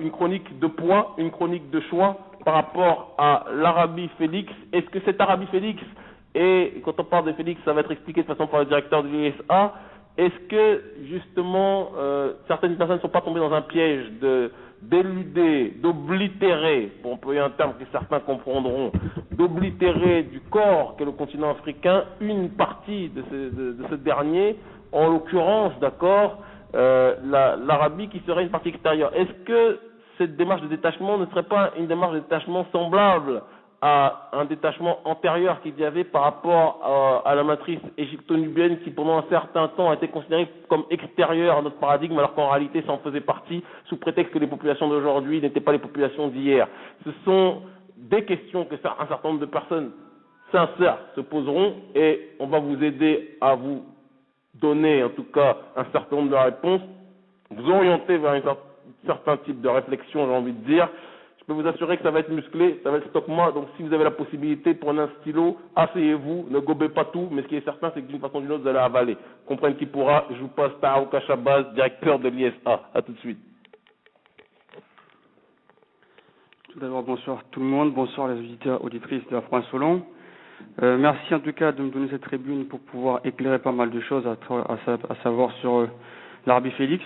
une chronique de poids, une chronique de choix par rapport à l'Arabie Félix. Est-ce que cette Arabie Félix, et quand on parle de Félix, ça va être expliqué de façon par le directeur de l'ISA, est-ce que justement certaines personnes ne sont pas tombées dans un piège d'éluder, d'oblitérer, pour employer un terme que certains comprendront, d'oblitérer du corps qu'est le continent africain une partie de ce dernier, en l'occurrence, d'accord, l'Arabie qui serait une partie extérieure. Est-ce que cette démarche de détachement ne serait pas une démarche de détachement semblable à un détachement antérieur qu'il y avait par rapport à la matrice égypto-nubienne qui pendant un certain temps a été considérée comme extérieure à notre paradigme alors qu'en réalité ça en faisait partie sous prétexte que les populations d'aujourd'hui n'étaient pas les populations d'hier. Ce sont des questions que un certain nombre de personnes sincères se poseront et on va vous aider à vous donner en tout cas un certain nombre de réponses, vous orienter vers un certain type de réflexion, j'ai envie de dire. Je peux vous assurer que ça va être musclé, ça va être stock-moi, donc si vous avez la possibilité, prenez un stylo, asseyez-vous, ne gobez pas tout, mais ce qui est certain, c'est que d'une façon ou d'une autre, vous allez avaler. Comprenne qui pourra, je vous passe Taouk Chabaz, directeur de l'ISA. À tout de suite. Tout d'abord, bonsoir tout le monde, bonsoir les auditeurs, auditrices de la France Solon. Merci en tout cas de me donner cette tribune pour pouvoir éclairer pas mal de choses, à savoir sur l'Arabie Félix.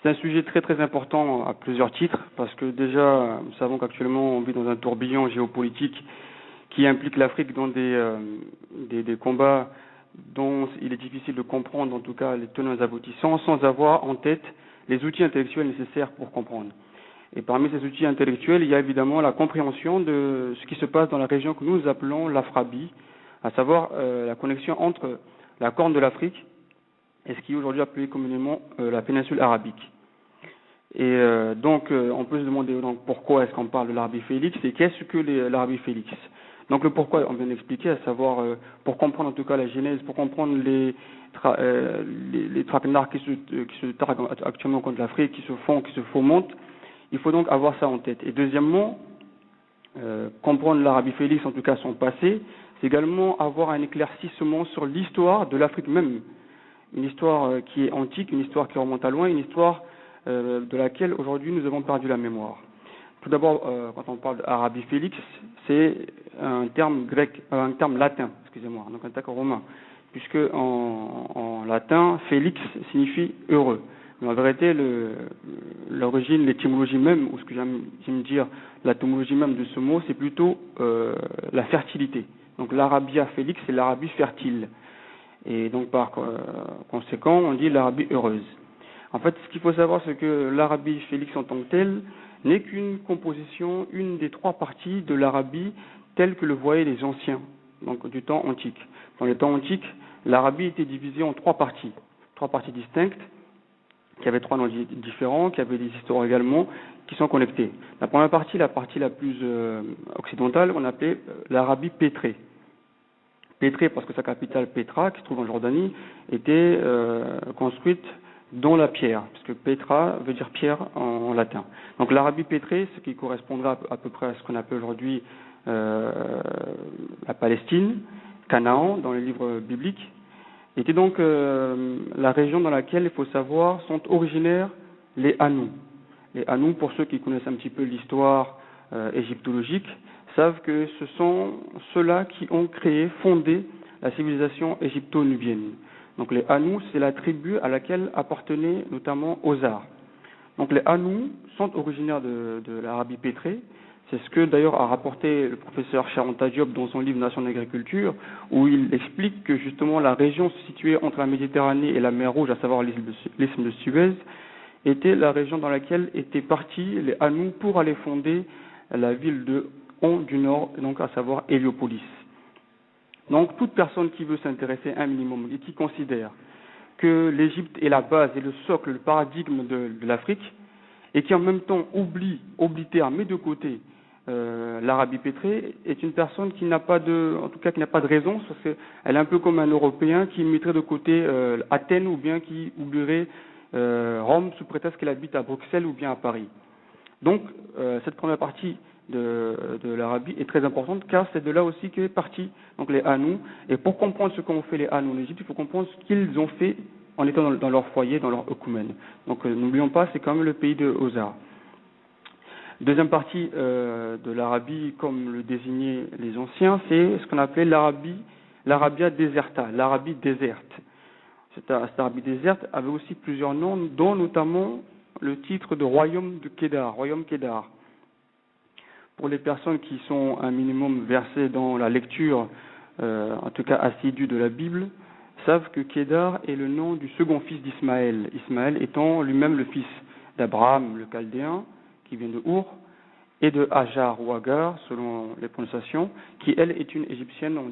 C'est un sujet très très important à plusieurs titres, parce que déjà, nous savons qu'actuellement on vit dans un tourbillon géopolitique qui implique l'Afrique dans des combats dont il est difficile de comprendre, en tout cas les tenants et aboutissants, sans avoir en tête les outils intellectuels nécessaires pour comprendre. Et parmi ces outils intellectuels, il y a évidemment la compréhension de ce qui se passe dans la région que nous appelons l'Afrabie, à savoir la connexion entre la Corne de l'Afrique et ce qui est aujourd'hui appelé communément la péninsule arabique. Et donc, on peut se demander donc, pourquoi est-ce qu'on parle de l'Arabie Félix et qu'est-ce que l'Arabie Félix. Donc le pourquoi, on vient d'expliquer, à savoir pour comprendre en tout cas la genèse, pour comprendre les traquenards qui se targuent actuellement contre l'Afrique, qui se fomentent, il faut donc avoir ça en tête. Et deuxièmement, comprendre l'Arabie Félix, en tout cas son passé, c'est également avoir un éclaircissement sur l'histoire de l'Afrique même. Une histoire qui est antique, une histoire qui remonte à loin, une histoire de laquelle aujourd'hui nous avons perdu la mémoire. Tout d'abord, quand on parle d'Arabie Félix, c'est un terme grec, un terme latin, excusez-moi, donc un terme romain, puisque en latin, Félix signifie heureux. Mais en vérité, l'origine, l'étymologie même, ou ce que j'aime dire, l'étymologie même de ce mot, c'est plutôt la fertilité. Donc l'Arabia Félix, c'est l'Arabie fertile. Et donc par conséquent, on dit l'Arabie heureuse. En fait, ce qu'il faut savoir, c'est que l'Arabie Félix en tant que telle n'est qu'une composition, une des trois parties de l'Arabie telle que le voyaient les anciens, donc du temps antique. Dans le temps antique, l'Arabie était divisée en trois parties distinctes, qui avaient trois noms différents, qui avaient des histoires également, qui sont connectées. La première partie, la plus occidentale, on appelait l'Arabie pétrée. Pétrée parce que sa capitale Pétra, qui se trouve en Jordanie, était construite dans la pierre, parce que Pétra veut dire pierre en latin. Donc l'Arabie pétrée, ce qui correspondra à peu près à ce qu'on appelle aujourd'hui la Palestine, Canaan, dans les livres bibliques, était donc la région dans laquelle, il faut savoir, sont originaires les Hanous. Les Hanous, pour ceux qui connaissent un petit peu l'histoire égyptologique, savent que ce sont ceux-là qui ont fondé la civilisation égypto-nubienne. Donc les Hanous, c'est la tribu à laquelle appartenait notamment Ozar. Donc les Hanous sont originaires de l'Arabie pétrée. C'est ce que d'ailleurs a rapporté le professeur Charanta Diop dans son livre Nation d'agriculture, où il explique que justement la région située entre la Méditerranée et la mer Rouge, à savoir l'isthme de Suez, était la région dans laquelle étaient partis les Hanous pour aller fonder la ville de On du Nord, donc à savoir Héliopolis. Donc toute personne qui veut s'intéresser un minimum et qui considère que l'Égypte est la base et le socle, le paradigme de l'Afrique, et qui en même temps oblitère, met de côté l'Arabie pétrée, est une personne qui n'a pas de raison, parce qu'elle est un peu comme un Européen qui mettrait de côté Athènes ou bien qui oublierait Rome sous prétexte qu'elle habite à Bruxelles ou bien à Paris. Donc cette première partie de l'Arabie est très importante car c'est de là aussi qu'est parti donc les Hanous. Et pour comprendre ce qu'ont fait les Hanous en Égypte, il faut comprendre ce qu'ils ont fait en étant dans leur foyer, dans leur okoumène. Donc n'oublions pas, c'est quand même le pays de Ozar. Deuxième partie de l'Arabie, comme le désignaient les anciens, c'est ce qu'on appelait l'Arabia deserta, l'Arabie déserte. Cette Arabie déserte avait aussi plusieurs noms, dont notamment le titre de royaume de Kédar, royaume Kédar. Pour les personnes qui sont un minimum versées dans la lecture, en tout cas assidue de la Bible, savent que Kédar est le nom du second fils d'Ismaël, Ismaël étant lui-même le fils d'Abraham, le Chaldéen, qui vient de Our, et de Hajar ou Agar, selon les prononciations, qui elle est une égyptienne, on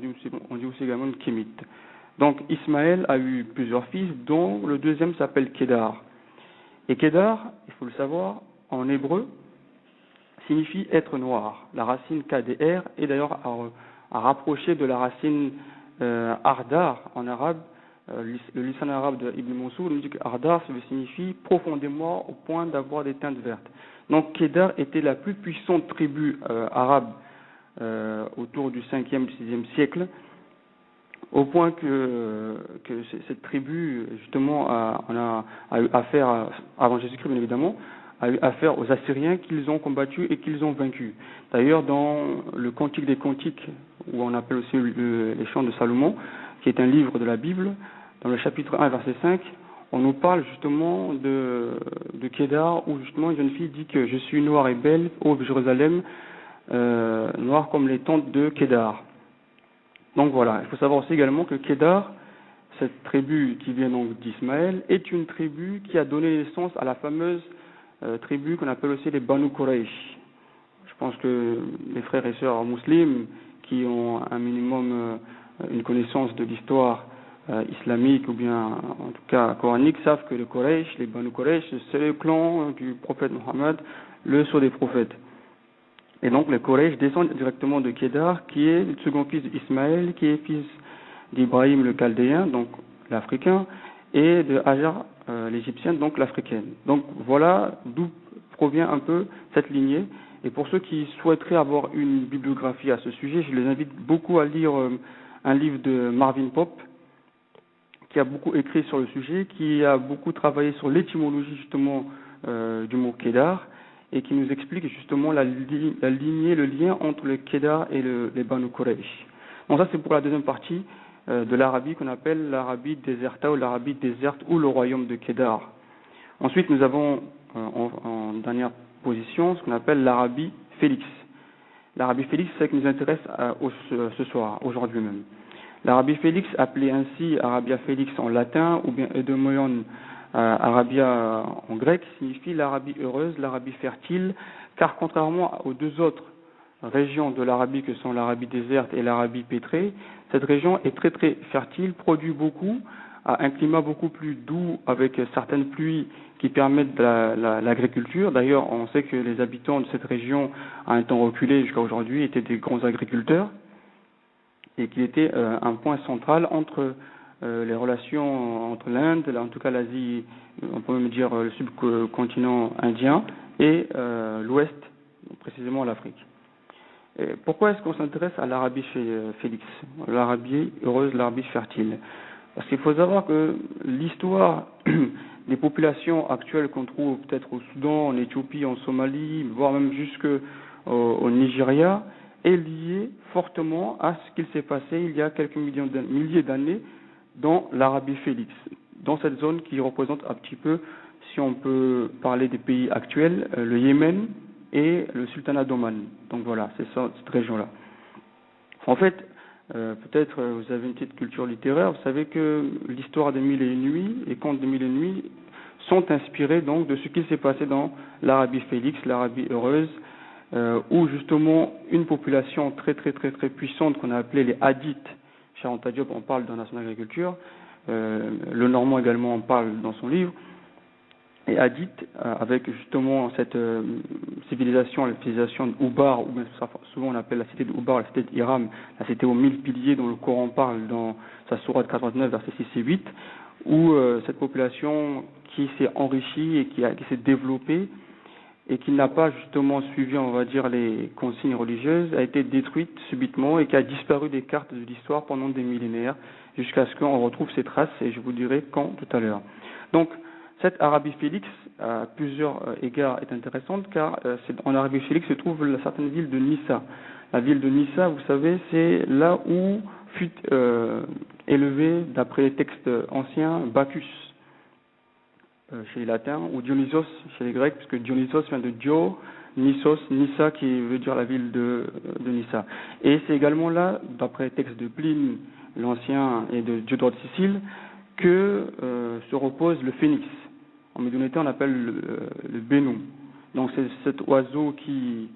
dit aussi également une kémite. Donc Ismaël a eu plusieurs fils, dont le deuxième s'appelle Kédar. Et Kédar, il faut le savoir, en hébreu, signifie être noir. La racine KDR est d'ailleurs à rapprocher de la racine Ardar en arabe. Le lisan arabe de Ibn Mansour nous dit que Ardar signifie profondément au point d'avoir des teintes vertes. Donc Kédar était la plus puissante tribu arabe autour du 5e, 6e siècle, au point que cette tribu, justement, a eu affaire, avant Jésus-Christ bien évidemment, a eu affaire aux Assyriens qu'ils ont combattus et qu'ils ont vaincus. D'ailleurs, dans le Cantique des Cantiques, où on appelle aussi les Chants de Salomon, qui est un livre de la Bible, dans le chapitre 1, verset 5, on nous parle justement de Kédar, où justement une jeune fille dit que je suis noire et belle, ô Jérusalem, noire comme les tentes de Kédar. Donc voilà, il faut savoir aussi également que Kédar, cette tribu qui vient donc d'Ismaël, est une tribu qui a donné naissance à la fameuse tribu qu'on appelle aussi les Banu Quraysh. Je pense que les frères et sœurs musulmans qui ont un minimum une connaissance de l'histoire islamique ou bien en tout cas coranique savent que les Quraysh, les Banu Quraysh, c'est le clan du prophète Mohammed, le sceau des prophètes. Et donc les Quraysh descendent directement de Kédar, qui est le second fils d'Ismaël, qui est fils d'Ibrahim le Chaldéen, donc l'Africain, et de Hajar l'Égyptienne, donc l'Africaine. Donc voilà d'où provient un peu cette lignée. Et pour ceux qui souhaiteraient avoir une bibliographie à ce sujet, je les invite beaucoup à lire un livre de Marvin Pope, qui a beaucoup écrit sur le sujet, qui a beaucoup travaillé sur l'étymologie justement du mot Kédar, et qui nous explique justement la lignée, le lien entre le Kédar et les Banu Quraysh. Donc ça c'est pour la deuxième partie de l'Arabie qu'on appelle l'Arabie déserta ou l'Arabie déserte ou le royaume de Kédar. Ensuite nous avons en dernière position ce qu'on appelle l'Arabie Félix. L'Arabie Félix c'est ce qui nous intéresse ce soir, aujourd'hui même. L'Arabie Félix, appelée ainsi Arabia Félix en latin ou bien Edomoion Arabia en grec, signifie l'Arabie heureuse, l'Arabie fertile, car contrairement aux deux autres régions de l'Arabie que sont l'Arabie déserte et l'Arabie pétrée, cette région est très très fertile, produit beaucoup, a un climat beaucoup plus doux avec certaines pluies qui permettent l'agriculture. D'ailleurs, on sait que les habitants de cette région, à un temps reculé jusqu'à aujourd'hui, étaient des grands agriculteurs et qu'il était un point central entre les relations entre l'Inde, en tout cas l'Asie, on peut même dire le subcontinent indien, et l'Ouest, précisément l'Afrique. Et pourquoi est-ce qu'on s'intéresse à l'Arabie Félix, l'Arabie heureuse, l'Arabie fertile? Parce qu'il faut savoir que l'histoire des populations actuelles qu'on trouve peut-être au Soudan, en Éthiopie, en Somalie, voire même jusqu'au Nigeria, est liée fortement à ce qu'il s'est passé il y a quelques milliers d'années dans l'Arabie Félix, dans cette zone qui représente un petit peu, si on peut parler des pays actuels, le Yémen et le sultanat d'Oman. Donc voilà, c'est ça, cette région-là. En fait, peut-être vous avez une petite culture littéraire, vous savez que l'histoire des Mille et une nuits, les contes des Mille et une nuits sont inspirés donc de ce qui s'est passé dans l'Arabie Félix, l'Arabie heureuse, où justement une population très puissante qu'on a appelée les Hadithes. Charanta Diop en parle dans National Agriculture, le Normand également en parle dans son livre, et Hadith, avec justement cette civilisation, la civilisation d'Oubar, ou souvent on appelle la cité d'Oubar, la cité d'Iram, la cité aux 1000 piliers dont le Coran parle dans sa sourate 89, versets 6 et 8, où cette population qui s'est enrichie et qui s'est développée, et qui n'a pas justement suivi, on va dire, les consignes religieuses, a été détruite subitement et qui a disparu des cartes de l'histoire pendant des millénaires, jusqu'à ce qu'on retrouve ces traces, et je vous dirai quand tout à l'heure. Donc, cette Arabie Félix, à plusieurs égards, est intéressante car en Arabie Félix se trouve la certaine ville de Nissa. La ville de Nissa, vous savez, c'est là où fut élevé, d'après les textes anciens, Bacchus chez les latins, ou Dionysos chez les grecs, puisque Dionysos vient de Dio, Nissos, Nissa, qui veut dire la ville de Nissa. Et c'est également là, d'après les textes de Pline l'Ancien et de Diodore de Sicile, que se repose le phénix. En médiévalité, on appelle le bénou. Donc c'est cet oiseau qui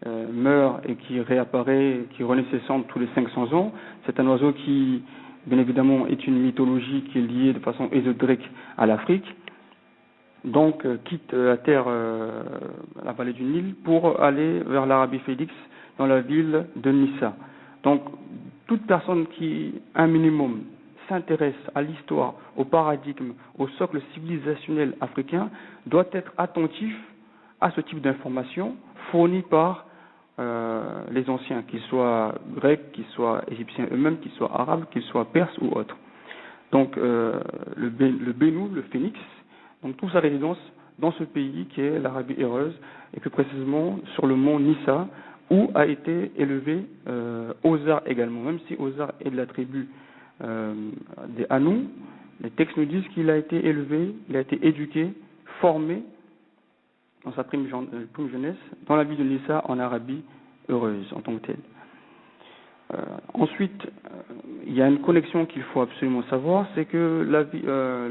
meurt et qui réapparaît, qui renaît ses cendres tous les 500 ans. C'est un oiseau qui, bien évidemment, est une mythologie qui est liée de façon ésotérique à l'Afrique. Donc quitte la terre, la vallée du Nil, pour aller vers l'Arabie Félix, dans la ville de Nissa. Donc toute personne qui, un minimum, s'intéresse à l'histoire, au paradigme, au socle civilisationnel africain, doit être attentif à ce type d'informations fournies par les anciens, qu'ils soient grecs, qu'ils soient égyptiens eux-mêmes, qu'ils soient arabes, qu'ils soient perses ou autres. Donc le bénou, le phénix, donc trouve sa résidence dans ce pays qui est l'Arabie heureuse, et plus précisément sur le mont Nissa, où a été élevé Ozar également. Même si Ozar est de la tribu des Hanou, les textes nous disent qu'il a été élevé, il a été éduqué, formé dans sa prime jeunesse, dans la ville de Nissa en Arabie heureuse en tant que telle. Ensuite, il y a une connexion qu'il faut absolument savoir, c'est que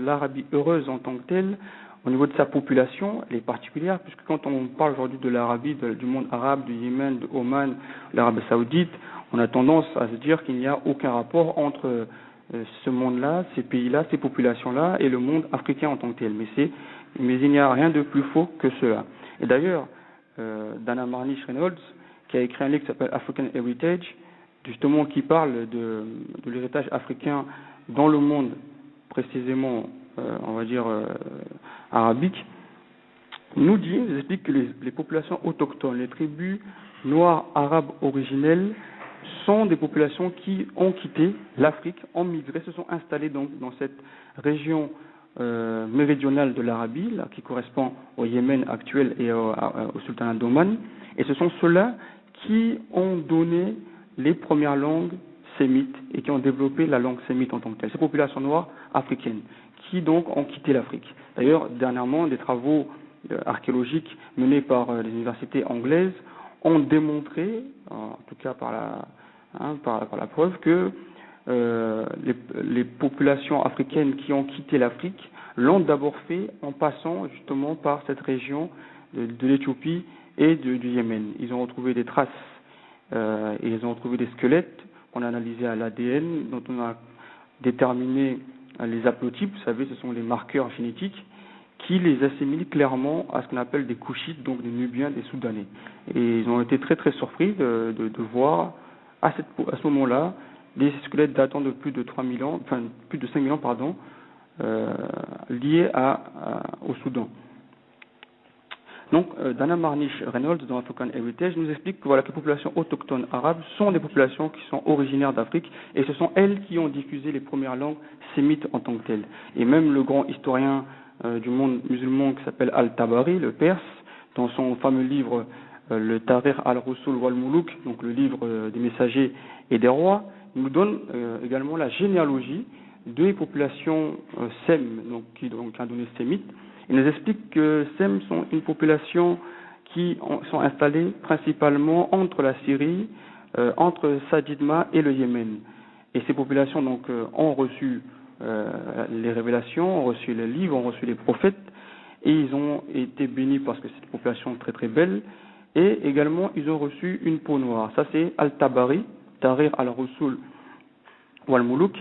l'Arabie heureuse en tant que telle, au niveau de sa population, elle est particulière, puisque quand on parle aujourd'hui de l'Arabie, du monde arabe, du Yémen, de Oman, de l'Arabie saoudite, on a tendance à se dire qu'il n'y a aucun rapport entre ce monde-là, ces pays-là, ces populations-là, et le monde africain en tant que tel. Mais il n'y a rien de plus faux que cela. Et d'ailleurs, Dana Marnish Reynolds, qui a écrit un livre qui s'appelle African Heritage, justement qui parle de l'héritage africain dans le monde, précisément, on va dire, arabique, nous explique que les populations autochtones, les tribus noires arabes originelles, sont des populations qui ont quitté l'Afrique, ont migré, se sont installées donc dans cette région méridionale de l'Arabie, là, qui correspond au Yémen actuel et au sultanat d'Oman, et ce sont ceux-là qui ont donné les premières langues sémites et qui ont développé la langue sémite en tant que telle. Ces populations noires africaines qui donc ont quitté l'Afrique. D'ailleurs, dernièrement, des travaux archéologiques menés par les universités anglaises ont démontré, en tout cas par la preuve, que les populations africaines qui ont quitté l'Afrique l'ont d'abord fait en passant justement par cette région de l'Éthiopie et du Yémen. Ils ont retrouvé des traces et ils ont retrouvé des squelettes qu'on a analysés à l'ADN, dont on a déterminé les haplotypes, vous savez, ce sont les marqueurs génétiques qui les assimilent clairement à ce qu'on appelle des Couchites, donc des Nubiens, des Soudanais. Et ils ont été très très surpris de voir à ce moment-là des squelettes datant de plus de 3000 ans, enfin plus de 5000 ans, pardon, liés au Soudan. Donc, Dana Marnish Reynolds, dans African Heritage, nous explique que, voilà, que les populations autochtones arabes sont des populations qui sont originaires d'Afrique, et ce sont elles qui ont diffusé les premières langues sémites en tant que telles. Et même le grand historien du monde musulman qui s'appelle Al-Tabari, le Perse, dans son fameux livre le Tahrir al-Rusul wal-Muluk, donc le livre des messagers et des rois, nous donne également la généalogie des populations Sem, donc qui a donné sémite. Il nous explique que Sem sont une population qui sont installées principalement entre la Syrie, entre Sadidma et le Yémen. Et ces populations donc ont reçu les révélations, ont reçu les livres, ont reçu les prophètes, et ils ont été bénis parce que c'est une population très très belle, et également ils ont reçu une peau noire. Ça c'est Al-Tabari, Tahrir al-Rusul wal-Muluk.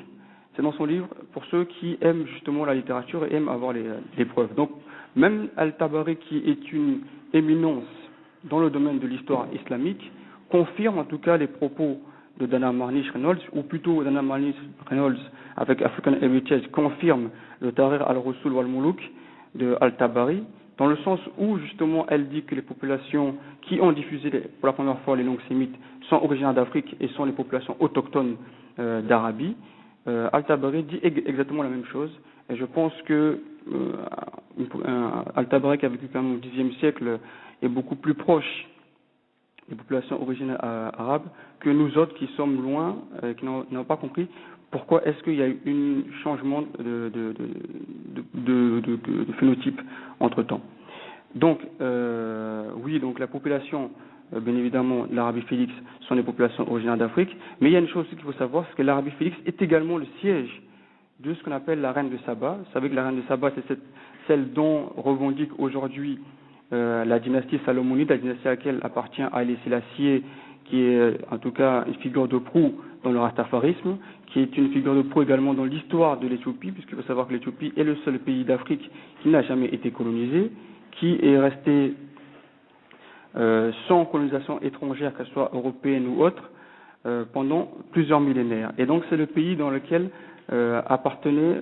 C'est dans son livre pour ceux qui aiment justement la littérature et aiment avoir les preuves. Donc, même Al-Tabari, qui est une éminence dans le domaine de l'histoire islamique, confirme en tout cas les propos de Dana Marnish Reynolds, ou plutôt Dana Marnish Reynolds avec African Heritage confirme le Tahrir al-Rusul wal-Muluk de Al-Tabari, dans le sens où justement elle dit que les populations qui ont diffusé pour la première fois les langues sémites sont originaires d'Afrique et sont les populations autochtones d'Arabie. Al-Tabari dit exactement la même chose, et je pense que Al-Tabari qui a vécu quand même au Xe siècle est beaucoup plus proche des populations originaires arabes que nous autres qui sommes loin, qui n'ont pas compris pourquoi est-ce qu'il y a eu un changement de phénotype entre-temps. Donc, oui, donc la population, bien évidemment, l'Arabie Félix sont des populations originaires d'Afrique, mais il y a une chose qu'il faut savoir, c'est que l'Arabie Félix est également le siège de ce qu'on appelle la reine de Saba. Vous savez que la reine de Saba, c'est celle dont revendique aujourd'hui la dynastie salomonide, la dynastie à laquelle appartient Haïlé Sélassié, qui est en tout cas une figure de proue dans le rastafarisme, qui est une figure de proue également dans l'histoire de l'Éthiopie, puisqu'il faut savoir que l'Éthiopie est le seul pays d'Afrique qui n'a jamais été colonisé, qui est resté sans colonisation étrangère, qu'elle soit européenne ou autre, pendant plusieurs millénaires. Et donc c'est le pays dans lequel appartenait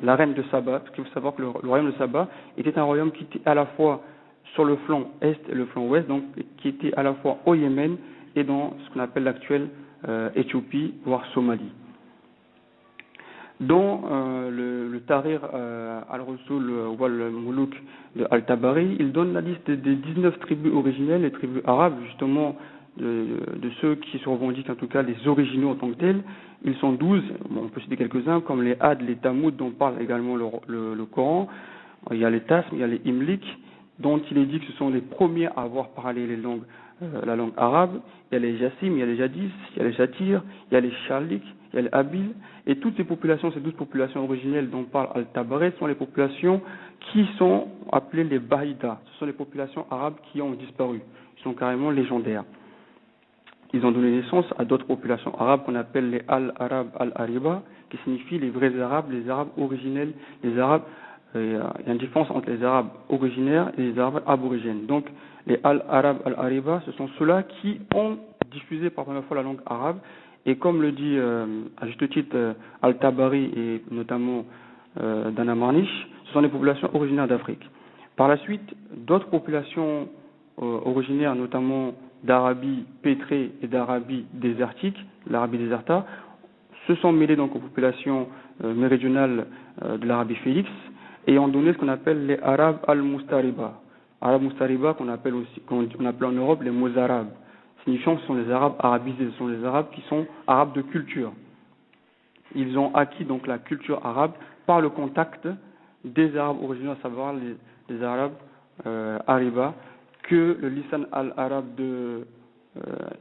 la reine de Saba, parce qu'il faut savoir que le royaume de Saba était un royaume qui était à la fois sur le flanc est et le flanc ouest, donc qui était à la fois au Yémen et dans ce qu'on appelle l'actuelle Éthiopie, voire Somalie. Dans le Tahrir al-Rusul wal-Muluk de Al-Tabari, il donne la liste des 19 tribus originelles, les tribus arabes, justement, de ceux qui se revendiquent en tout cas les originaux en tant que tels. Ils sont 12, on peut citer quelques-uns, comme les Had, les Tamoud, dont parle également le Coran. Il y a les Tasm, il y a les Imlik, dont il est dit que ce sont les premiers à avoir parlé la langue arabe. Il y a les Jassim, il y a les Jadis, il y a les Jatir, il y a les Charlik, il y a les Abil, et toutes ces 12 populations originelles dont parle Al-Tabari sont les populations qui sont appelées les Bahida. Ce sont les populations arabes qui ont disparu. Ils sont carrément légendaires. Ils ont donné naissance à d'autres populations arabes qu'on appelle les Al-Arab Al-Ariba, qui signifient les vrais arabes, les arabes originels, les arabes. Il y a une différence entre les arabes originaires et les arabes aborigènes. Donc, les Al-Arab Al-Ariba, ce sont ceux-là qui ont diffusé par première fois la langue arabe. Et comme le dit à juste titre Al-Tabari et notamment Dana Marniche, ce sont des populations originaires d'Afrique. Par la suite, d'autres populations originaires, notamment d'Arabie pétrée et d'Arabie désertique, l'Arabie déserta, se sont mêlées donc aux populations méridionales de l'Arabie Félix et ont donné ce qu'on appelle les Arabes al-Mustariba. Arabes Mustariba qu'on appelle en Europe les Mozarabes, signifiant que ce sont les Arabes arabisés, ce sont les Arabes qui sont Arabes de culture. Ils ont acquis donc la culture arabe par le contact des Arabes originaux, à savoir les Arabes Ariba, que le lisan al-arabe de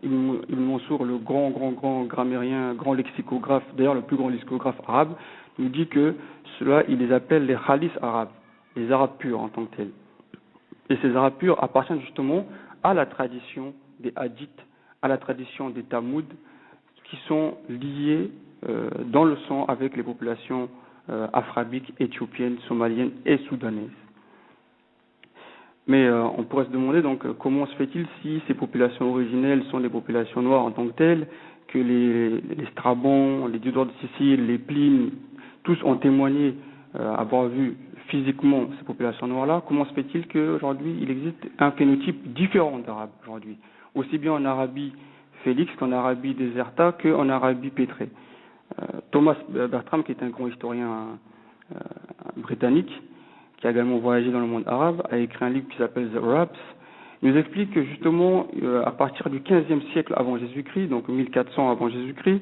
Ibn Mansour, le grand grammairien, grand lexicographe, d'ailleurs le plus grand lexicographe arabe, nous dit que cela, il les appelle les khalis arabes, les arabes purs en tant que tels. Et ces arabes purs appartiennent justement à la tradition des hadiths, à la tradition des tamouds, qui sont liés dans le sang avec les populations afrabiques, éthiopiennes, somaliennes et soudanaises. Mais on pourrait se demander donc comment se fait-il si ces populations originelles sont des populations noires en tant que telles, que les Strabons, les Diodores de Sicile, les Plines, tous ont témoigné avoir vu physiquement ces populations noires-là. Comment se fait-il qu'aujourd'hui il existe un phénotype différent d'Arabes aujourd'hui, aussi bien en Arabie Félix qu'en Arabie déserta qu'en Arabie pétrée. Thomas Bertram, qui est un grand historien britannique, qui a également voyagé dans le monde arabe, a écrit un livre qui s'appelle The Arabs. Il nous explique que justement, à partir du 15e siècle avant Jésus-Christ, donc 1400 avant Jésus-Christ,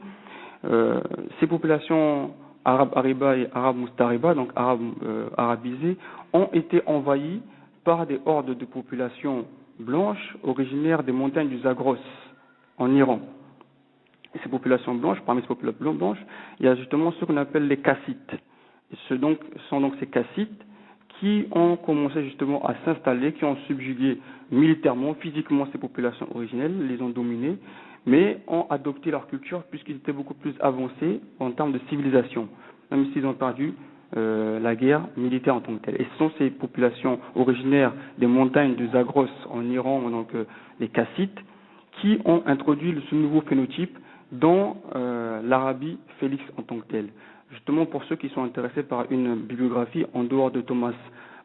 ces populations arabes ariba et arabes mustariba, donc arabes arabisés, ont été envahies par des hordes de populations blanches originaires des montagnes du Zagros, en Iran. Et ces populations blanches, parmi ces populations blanches, il y a justement ce qu'on appelle les Kassites. Et ce sont donc ces Kassites qui ont commencé justement à s'installer, qui ont subjugué militairement, physiquement ces populations originelles, les ont dominées, mais ont adopté leur culture puisqu'ils étaient beaucoup plus avancés en termes de civilisation, même s'ils ont perdu la guerre militaire en tant que telle. Et ce sont ces populations originaires des montagnes de Zagros en Iran, donc les Kassites, qui ont introduit ce nouveau phénotype dans l'Arabie Félix en tant que telle. Justement, pour ceux qui sont intéressés par une bibliographie en dehors de Thomas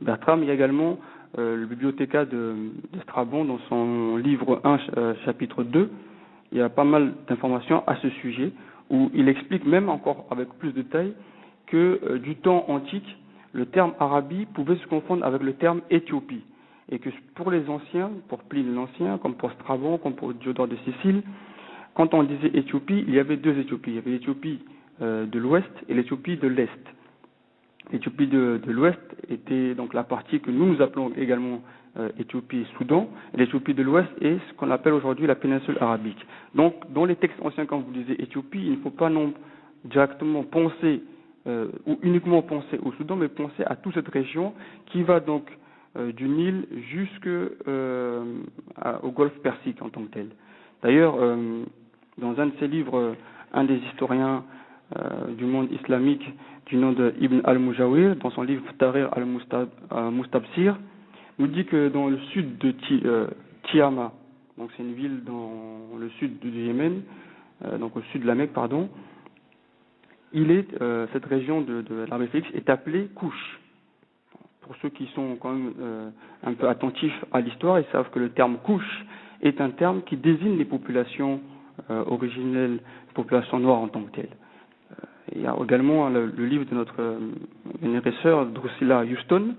Bertram, il y a également le bibliothécaire de Strabon dans son livre 1, chapitre 2. Il y a pas mal d'informations à ce sujet, où il explique même encore avec plus de détails que du temps antique, le terme Arabie pouvait se confondre avec le terme Éthiopie. Et que pour les anciens, pour Pline l'Ancien, comme pour Strabon, comme pour Diodore de Sicile, quand on disait Éthiopie, il y avait deux Éthiopies. Il y avait l'Éthiopie de l'Ouest et l'Éthiopie de l'Est. L'Éthiopie de l'Ouest était donc la partie que nous appelons également Éthiopie et Soudan. Et l'Éthiopie de l'Ouest est ce qu'on appelle aujourd'hui la péninsule arabique. Donc, dans les textes anciens, quand vous lisez Éthiopie, il ne faut pas non directement penser ou uniquement penser au Soudan, mais penser à toute cette région qui va donc du Nil jusqu'au golfe Persique en tant que tel. D'ailleurs, dans un de ses livres, un des historiens du monde islamique du nom de Ibn al-Mujawir, dans son livre Tahrir al-Mustabsir, nous dit que dans le sud de Tiama, donc c'est une ville dans le sud du Yémen, donc au sud de la Mecque, pardon, cette région de l'Arabie Saoudite est appelée Kouch. Pour ceux qui sont quand même un peu attentifs à l'histoire, ils savent que le terme Kouch est un terme qui désigne les populations originelles, les populations noires en tant que telles. Il y a également le livre de notre vénérée sœur Drusilla Houston,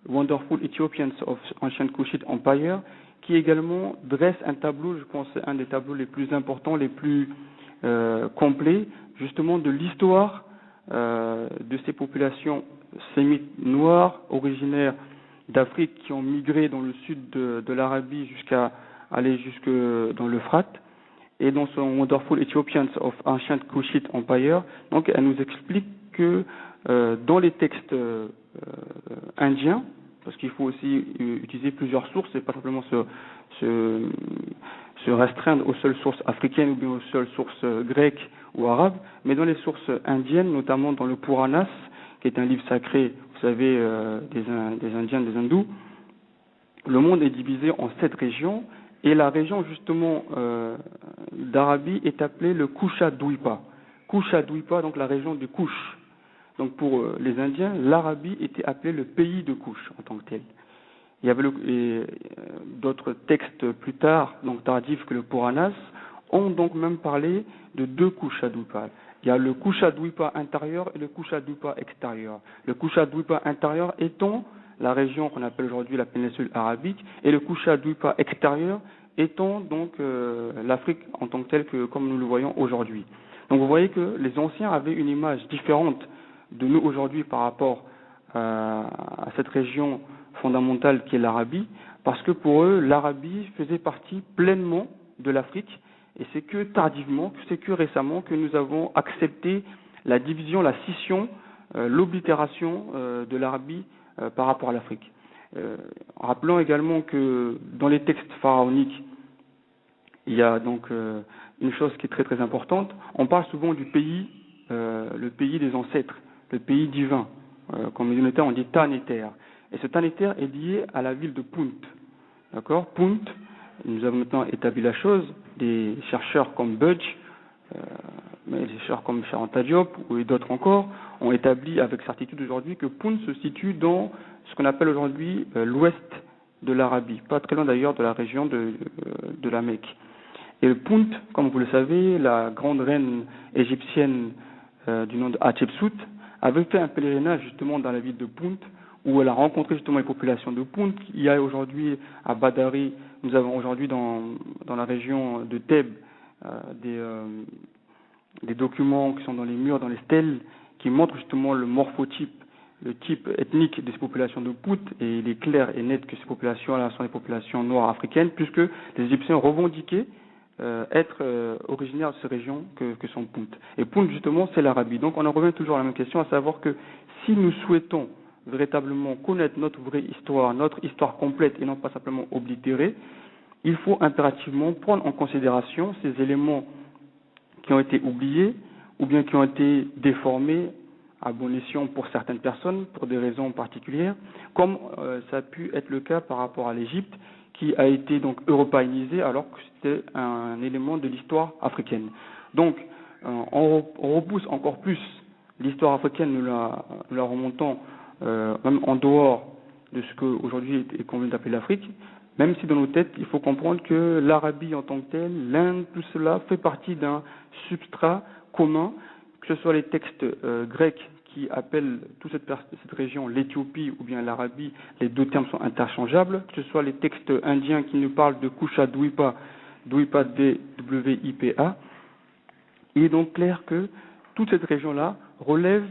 Wonderful Ethiopians of Ancient Kushite Empire, qui également dresse un tableau, je pense un des tableaux les plus importants, les plus complets, justement de l'histoire de ces populations sémites noires originaires d'Afrique qui ont migré dans le sud de l'Arabie jusqu'à aller jusque dans l'Euphrate. Et dans son Wonderful Ethiopians of Ancient Kushite Empire, donc elle nous explique que dans les textes indiens, parce qu'il faut aussi utiliser plusieurs sources et pas simplement se restreindre aux seules sources africaines ou bien aux seules sources grecques ou arabes, mais dans les sources indiennes, notamment dans le Puranas, qui est un livre sacré, vous savez, des Indiens, des Hindous, le monde est divisé en 7 régions. Et la région justement d'Arabie est appelée le Kusha Dwipa. Kusha Dwipa, donc la région de Kush. Donc pour les Indiens, l'Arabie était appelée le pays de Kush en tant que tel. Il y avait d'autres textes plus tard, donc tardifs que le Puranas, ont donc même parlé de 2 Kusha Dwipa. Il y a le Kusha Dwipa intérieur et le Kusha Dwipa extérieur. Le Kusha Dwipa intérieur étant la région qu'on appelle aujourd'hui la péninsule arabique, et le Kusha Dwipa extérieur étant donc l'Afrique en tant que telle, comme nous le voyons aujourd'hui. Donc vous voyez que les anciens avaient une image différente de nous aujourd'hui par rapport à cette région fondamentale qui est l'Arabie, parce que pour eux, l'Arabie faisait partie pleinement de l'Afrique, et c'est que tardivement, c'est que récemment que nous avons accepté la division, la scission, l'oblitération de l'Arabie par rapport à l'Afrique. Rappelons également que dans les textes pharaoniques, il y a donc une chose qui est très très importante. On parle souvent du pays, le pays des ancêtres, le pays divin. Comme les Unitaires, on dit Taneter. Et ce Taneter est lié à la ville de Punt. D'accord ? Punt, nous avons maintenant établi la chose. Des chercheurs comme Budge, mais des chercheurs comme Charanta Diop ou d'autres encore ont établi avec certitude aujourd'hui que Punt se situe dans ce qu'on appelle aujourd'hui l'ouest de l'Arabie, pas très loin d'ailleurs de la région de la Mecque. Et le Punt, comme vous le savez, la grande reine égyptienne du nom de Hatshepsut avait fait un pèlerinage justement dans la ville de Punt, où elle a rencontré justement les populations de Punt. Il y a aujourd'hui à Badari, nous avons aujourd'hui dans la région de Thèbes des documents qui sont dans les murs, dans les stèles, qui montrent justement le morphotype, le type ethnique de ces populations de Punt, et il est clair et net que ces populations-là sont des populations noires africaines, puisque les Égyptiens revendiquaient être originaires de ces régions que sont Punt. Et Punt, justement, c'est l'Arabie. Donc on en revient toujours à la même question, à savoir que si nous souhaitons véritablement connaître notre vraie histoire, notre histoire complète et non pas simplement oblitérée, il faut impérativement prendre en considération ces éléments qui ont été oubliés ou bien qui ont été déformés à bon escient pour certaines personnes, pour des raisons particulières, comme ça a pu être le cas par rapport à l'Égypte, qui a été donc européanisée alors que c'était un élément de l'histoire africaine. Donc, on repousse encore plus l'histoire africaine, nous la remontons même en dehors de ce qu'aujourd'hui est convenu d'appeler l'Afrique, même si dans nos têtes, il faut comprendre que l'Arabie en tant que telle, l'Inde, tout cela fait partie d'un substrat commun, que ce soit les textes grecs qui appelle toute cette région l'Éthiopie ou bien l'Arabie, les deux termes sont interchangeables, que ce soit les textes indiens qui nous parlent de Kusha Dwipa, Dwipa D-W-I-P-A. Il est donc clair que toute cette région-là relève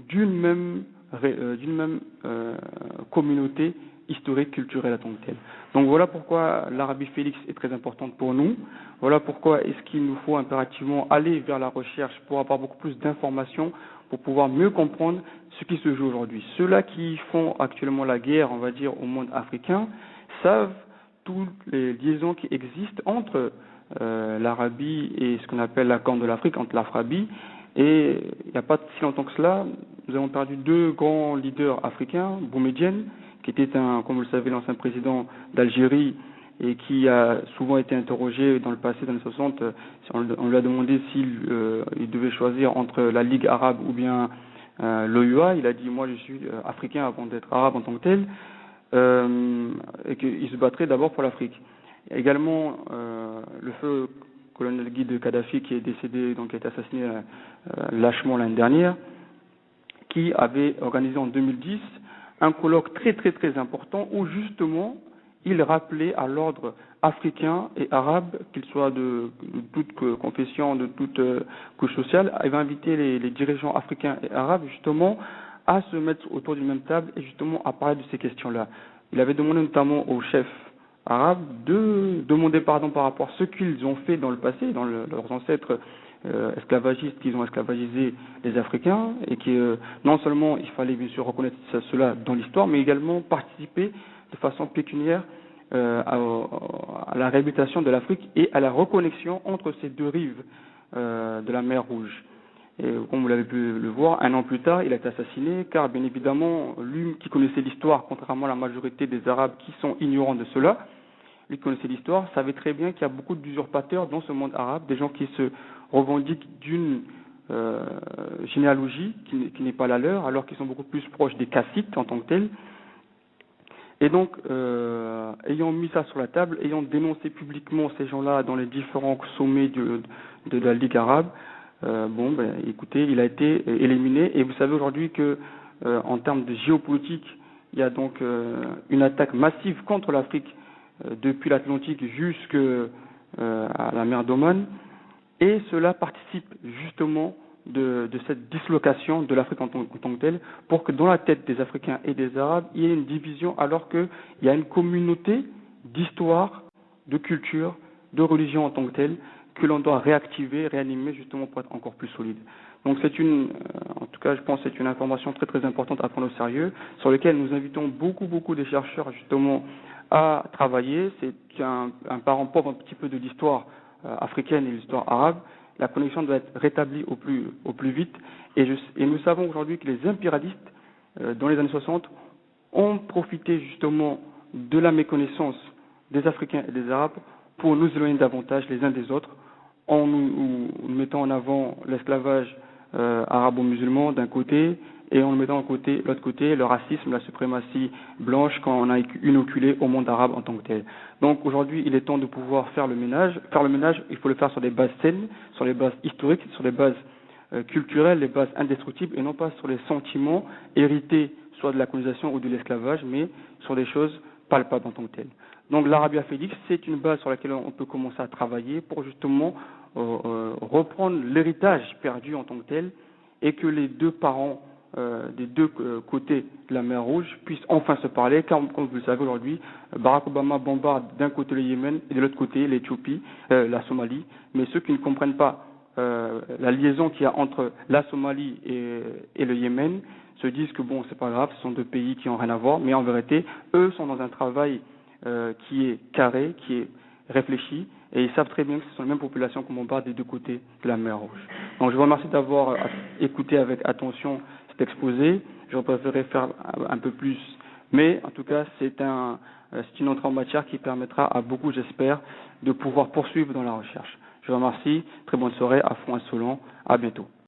d'une même communauté historique, culturelle à tant que telle. Donc voilà pourquoi l'Arabie Félix est très importante pour nous. Voilà pourquoi est-ce qu'il nous faut impérativement aller vers la recherche pour avoir beaucoup plus d'informations, pour pouvoir mieux comprendre ce qui se joue aujourd'hui. Ceux-là qui font actuellement la guerre, on va dire, au monde africain, savent toutes les liaisons qui existent entre l'Arabie et ce qu'on appelle la Corne de l'Afrique, entre l'Afrabie. Et il n'y a pas si longtemps que cela, nous avons perdu deux grands leaders africains, Boumedienne, qui était comme vous le savez, l'ancien président d'Algérie et qui a souvent été interrogé dans le passé, dans les 60, on lui a demandé s'il devait choisir entre la Ligue arabe ou bien l'OUA. Il a dit, moi je suis africain avant d'être arabe en tant que tel, et qu'il se battrait d'abord pour l'Afrique. Également, le feu colonel Guy de Kadhafi, qui est décédé, donc qui a été assassiné lâchement l'année dernière, qui avait organisé en 2010 un colloque très très très important où justement il rappelait à l'ordre africain et arabe, qu'il soit de toute confession, de toute couche sociale, il va inviter les dirigeants africains et arabes justement à se mettre autour d'une même table et justement à parler de ces questions-là. Il avait demandé notamment aux chefs arabes de demander pardon par rapport à ce qu'ils ont fait dans le passé, dans leurs ancêtres esclavagistes qui ont esclavagisé les Africains et que non seulement il fallait bien sûr reconnaître cela dans l'histoire, mais également participer de façon pécuniaire à la réhabilitation de l'Afrique et à la reconnexion entre ces deux rives de la mer Rouge. Et comme vous l'avez pu le voir, un an plus tard, il a été assassiné, car bien évidemment, lui qui connaissait l'histoire, contrairement à la majorité des Arabes qui sont ignorants de cela, lui qui connaissait l'histoire, savait très bien qu'il y a beaucoup d'usurpateurs dans ce monde arabe, des gens qui se revendiquent d'une généalogie qui n'est pas la leur, alors qu'ils sont beaucoup plus proches des Kassites en tant que tels. Et donc, ayant mis ça sur la table, ayant dénoncé publiquement ces gens-là dans les différents sommets de la Ligue arabe, écoutez, il a été éliminé. Et vous savez aujourd'hui que, en termes de géopolitique, il y a donc une attaque massive contre l'Afrique depuis l'Atlantique jusqu'à la mer d'Oman. Et cela participe justement de cette dislocation de l'Afrique en tant que telle, pour que dans la tête des Africains et des Arabes, il y ait une division, alors qu'il y a une communauté d'histoire, de culture, de religion en tant que telle, que l'on doit réactiver, réanimer justement pour être encore plus solide. Donc en tout cas, je pense que c'est une information très très importante à prendre au sérieux, sur laquelle nous invitons beaucoup des chercheurs justement à travailler. C'est un parent pauvre un petit peu de l'histoire africaine et l'histoire arabe. La connexion doit être rétablie au plus vite. Et nous savons aujourd'hui que les impérialistes, dans les années 60, ont profité justement de la méconnaissance des Africains et des Arabes pour nous éloigner davantage les uns des autres, en nous mettant en avant l'esclavage arabo-musulman d'un côté, et en mettant de l'autre côté le racisme, la suprématie blanche qu'on a inoculé au monde arabe en tant que tel. Donc aujourd'hui, il est temps de pouvoir faire le ménage. Faire le ménage, il faut le faire sur des bases saines, sur les bases historiques, sur les bases culturelles, les bases indestructibles, et non pas sur les sentiments hérités soit de la colonisation ou de l'esclavage, mais sur des choses palpables en tant que telles. Donc l'Arabia Félix, c'est une base sur laquelle on peut commencer à travailler pour justement reprendre l'héritage perdu en tant que tel, et que les deux parents des deux côtés de la mer Rouge puissent enfin se parler, car comme vous le savez aujourd'hui, Barack Obama bombarde d'un côté le Yémen et de l'autre côté l'Éthiopie, la Somalie, mais ceux qui ne comprennent pas la liaison qu'il y a entre la Somalie et le Yémen se disent que bon, c'est pas grave, ce sont deux pays qui n'ont rien à voir, mais en vérité, eux sont dans un travail qui est carré, qui est réfléchi, et ils savent très bien que ce sont les mêmes populations qu'on bombarde des deux côtés de la mer Rouge. Donc je vous remercie d'avoir écouté avec attention cet exposé. J'aurais préféré faire un peu plus, mais en tout cas c'est une entrée en matière qui permettra à beaucoup, j'espère, de pouvoir poursuivre dans la recherche. Je vous remercie, très bonne soirée, à fond insolent, à bientôt.